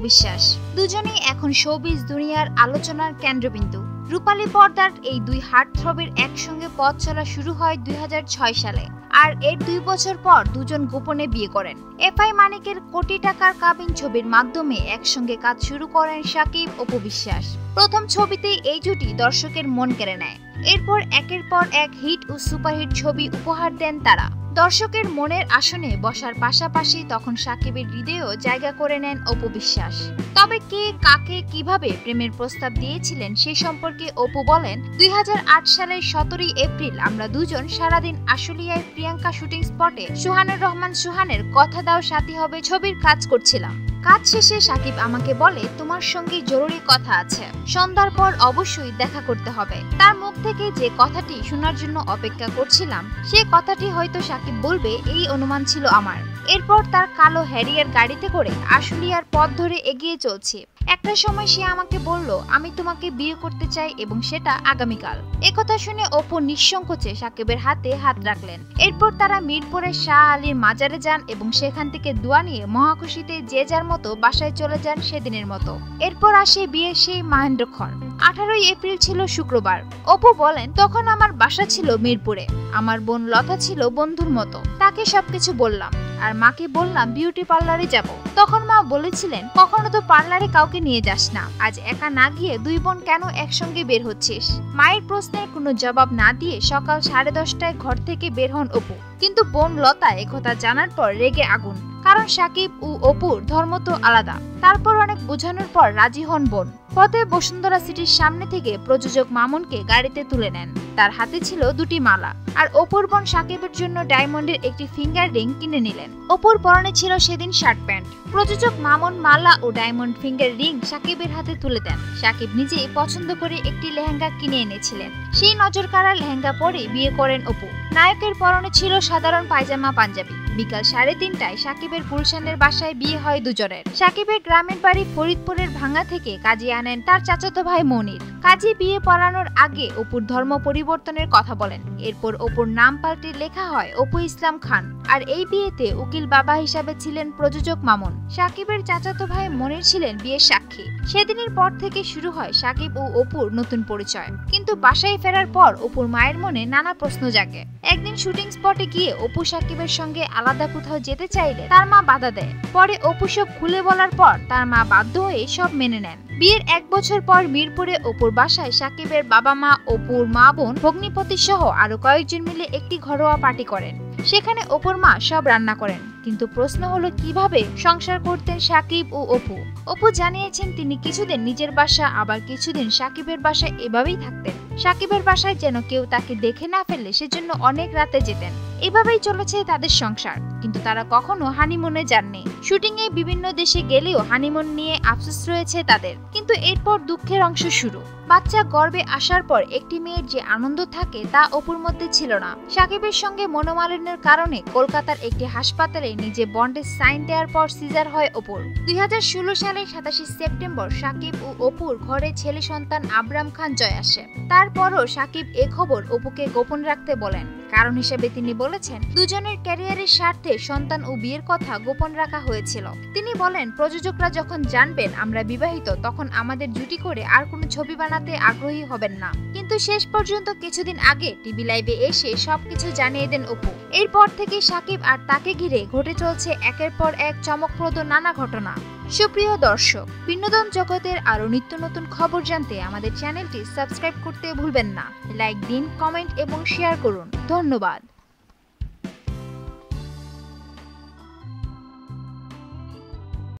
বিশ্বাস দুজনেই এখন শোবিজ দুনিয়ার আলোচনার কেন্দ্রবিন্দু। রূপালী পর্দার এই দুই হার্টথ্রবের একসঙ্গে পথ চলা শুরু হয় 2006 সালে, আর এর 2 বছর পর দুজন গোপনে বিয়ে করেন। এফআই মানিকের কোটি টাকার কাবিন ছবির মাধ্যমে একসঙ্গে কাজ শুরু করেন শাকিব অপু বিশ্বাস। প্রথম ছবিতেই এই জুটি দর্শকের মন কেড়ে নেয়। এরপর একের পর এক হিট ও সুপারহিট ছবি উপহার দেন তারা। দর্শকের মনের আসনে বসার পাশাপাশি তখন শাকিবের হৃদয়েও জায়গা করে নেন অপু বিশ্বাস। তবে কে কাকে কিভাবে প্রেমের প্রস্তাব দিয়েছিলেন সে সম্পর্কে অপু বলেন, 2008 সালের 17 এপ্রিল আমরা দুজন সারাদিন আশুলিয়ায় প্রিয়াঙ্কা শুটিং স্পটে সুহানুর রহমান সুহানের কথা দাও সাথী হবে ছবির কাজ করছিলাম। কাজ শেষে শাকিব আমাকে বলে, তোমার সঙ্গে জরুরি কথা আছে, সন্ধ্যার পর অবশ্যই দেখা করতে হবে। তার মুখ থেকে যে কথাটি শোনার জন্য অপেক্ষা করছিলাম, সে কথাটি হয়তো শাকিব বলবে এই অনুমান ছিল আমার। এরপর তার কালো হ্যারিয়ার গাড়িতে করে আশুলিয়ার পথ ধরে এগিয়ে চলছি। একটা সময় সে আমাকে বলল, আমি তোমাকে বিয়ে করতে চাই এবং সেটা আগামীকাল। একথা শুনে অপু নিঃসংকোচে শাকিবের হাতে হাত রাখলেন। এরপর তারা মিরপুরের শাহ আলীর মাজারে যান এবং সেখান থেকে দোয়া নিয়ে মহাখুশিতে যে যার মতো বাসায় চলে যান সেদিনের মতো। এরপর আসে বিয়ের সেই মহেন্দ্রক্ষণ। 18 এপ্রিল ছিল শুক্রবার। অপু বলেন, তখন আমার বাসা ছিল মিরপুরে। আমার বোন লতা ছিল বন্ধুর মতো, তাকে সবকিছু বললাম। আর মাকে বললাম বিউটি পার্লারে যাব। তখন মা বলেছিলেন, কখনো তো পার্লারে কাউকে নিয়ে যাস না, আজ একা না গিয়ে দুই বোন কেন একসঙ্গে বের হচ্ছিস? মায়ের প্রশ্নের কোনো জবাব না দিয়ে সকাল 10:30টায় ঘর থেকে বের হন অপু। কিন্তু বোন লতা একথা জানার পর রেগে আগুন, কারণ শাকিব ও অপুর ধর্ম তো আলাদা। তারপর অনেক বোঝানোর পর রাজি হন বোন। পথে বসুন্ধরা সিটির সামনে থেকে প্রযোজক মামুনকে গাড়িতে তুলে নেন। তার হাতে ছিল 2টি মালা, আর অপুর বোন শাকিবের জন্য ডায়মন্ডের একটি ফিঙ্গার রিং কিনে নিলেন। অপুর পরনে ছিল সেদিন শার্ট প্যান্ট। প্রযোজক মামুন মালা ও ডায়মন্ড ফিঙ্গার রিং শাকিবের হাতে তুলে দেন। শাকিব নিজেই পছন্দ করে একটি লেহেঙ্গা কিনে এনেছিলেন। সেই নজর কাড়া লেহেঙ্গা পরে বিয়ে করেন অপু। নায়কের পরনে ছিল সাধারণ পায়জামা পাঞ্জাবি। বিকাল 3:30টায় শাকিবের গুলশানের বাসায় বিয়ে হয় দুজনের। শাকিবের গ্রামের বাড়ি ফরিদপুরের ভাঙ্গা থেকে কাজী আনেন তার চাচাতো ভাই মনির। কাজী বিয়ে পড়ানোর আগে অপুর ধর্ম পরিবর্তনের কথা বলেন। এরপর অপুর নাম পাল্টে লেখা হয় অপু ইসলাম খান। আর এই বিয়েতে উকিল বাবা হিসাবে ছিলেন প্রযোজক মামুন। শাকিবের চাচাতো ভাই মনির ছিলেন বিয়ের সাক্ষী। সেদিনের পর থেকে শুরু হয় শাকিব ও অপুর নতুন পরিচয়। কিন্তু বাসায় ফেরার পর অপুর মায়ের মনে নানা প্রশ্ন জাগে। একদিন শুটিং স্পটে গিয়ে অপু শাকিবের সঙ্গে আলাদা কোথাও যেতে চাইলে তার মা বাধা দেয়। পরে অপু সব খুলে বলার পর তার মা বাধ্য হয়ে সব মেনে নেন। বিয়ের 1 বছর পর মিরপুরে অপুর বাসায় শাকিবের বাবা মা, অপুর মা বোন, ভগ্নিপতি সহ আরো কয়েকজন মিলে একটি ঘরোয়া পার্টি করেন। সেখানে অপুর মা সব রান্না করেন। কিন্তু প্রশ্ন হলো, কিভাবে সংসার করতেন শাকিব ও অপু? অপু জানিয়েছেন তিনি কিছুদিন নিজের বাসা, আবার কিছুদিন শাকিবের বাসায় এভাবেই থাকতেন। শাকিবের বাসায় যেন কেউ তাকে দেখে না ফেললে সেজন্য অনেক রাতে যেতেন। এভাবেই চলেছে তাদের সংসার। কিন্তু তারা কখনো হানিমুনে যাননি। শুটিং এ বিভিন্ন দেশে গেলেও হানিমুন নিয়ে আফসোস রয়েছে তাদের। কিন্তু এরপর দুঃখের অংশ শুরু। বাচ্চা গর্ভে আসার পর একটি মেয়ের যে আনন্দ থাকে তা অপুর মধ্যে ছিল না। শাকিবের সঙ্গে মনোমালিন্যের কারণে কলকাতার একটি হাসপাতালে নিজে বন্ডে সাইন দেওয়ার পর সিজার হয় অপুর। 2016 সালের 27 সেপ্টেম্বর শাকিব ও অপুর ঘরে ছেলে সন্তান আবরাম খান জয় আসে। তারপরও শাকিব এ খবর অপুকে গোপন রাখতে বলেন। কারণ হিসেবে তিনি বলেছেন, দুজনের ক্যারিয়ারের স্বার্থে সন্তান ও বিয়ের কথা গোপন রাখা হয়েছিল। তিনি বলেন, প্রযোজকরা যখন জানবেন আমরা বিবাহিত, তখন আমাদের জুটি করে আর কোনো ছবি বানাতে আগ্রহী হবেন না। কিন্তু শেষ পর্যন্ত কিছুদিন আগে টিভি লাইভে এসে সবকিছু জানিয়ে দেন অপু। এরপর থেকে শাকিব আর তাকে ঘিরে ঘটে চলছে একের পর এক চমকপ্রদ নানা ঘটনা। সুপ্রিয় দর্শক, বিনোদন জগতের আরো নিত্য নতুন খবর জানতে আমাদের চ্যানেলটি সাবস্ক্রাইব করতে ভুলবেন না। লাইক দিন, কমেন্ট এবং শেয়ার করুন। ধন্যবাদ।